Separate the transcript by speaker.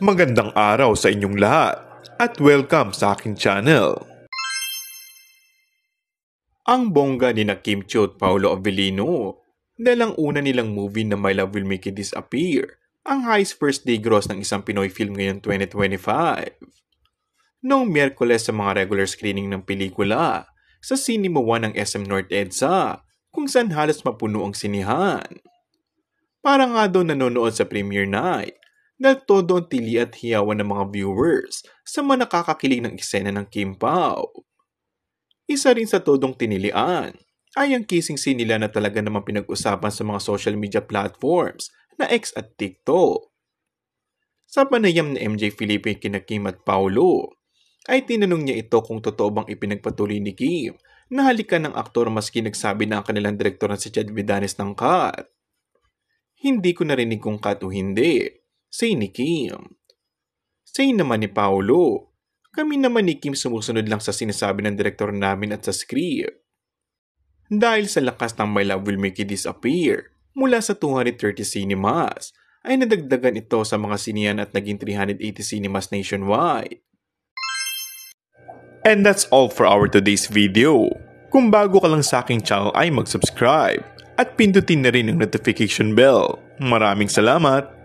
Speaker 1: Magandang araw sa inyong lahat at welcome sa aking channel. Ang bongga ni Kim Chiu at Paolo Avellino dahil ang una nilang movie na My Love Will Make You Disappear ang highest first day gross ng isang Pinoy film ngayong 2025. Noong Miyerkules sa mga regular screening ng pelikula sa Cinema 1 ng SM North EDSA kung saan halos mapuno ang sinihan. Para nga daw nanonood sa premiere night dahil todo ang tili at hiyawan ng mga viewers sa mga nakakakilig ng eksena ng Kim Pao. Isa rin sa todong tinilian ay ang kissing scene nila na talaga namang pinag-usapan sa mga social media platforms na X at TikTok. Sa panayam ni MJ Felipe kina Kim at Paolo, ay tinanong niya ito kung totoo bang ipinagpatuloy ni Kim na halikan ng aktor maski nagsabi na ang kanilang direktor na si Chad Vidanes ng cut. Hindi ko narinig kung cut o hindi, say ni Kim. Say naman ni Paolo, kami naman ni Kim sumusunod lang sa sinasabi ng direktor namin at sa script. Dahil sa lakas ng My Love Will Make You Disappear mula sa 230 cinemas, ay nadagdagan ito sa mga sinihan at naging 380 cinemas nationwide. And that's all for our today's video. Kung bago ka lang sa aking channel ay mag-subscribe at pindutin na rin ang notification bell. Maraming salamat!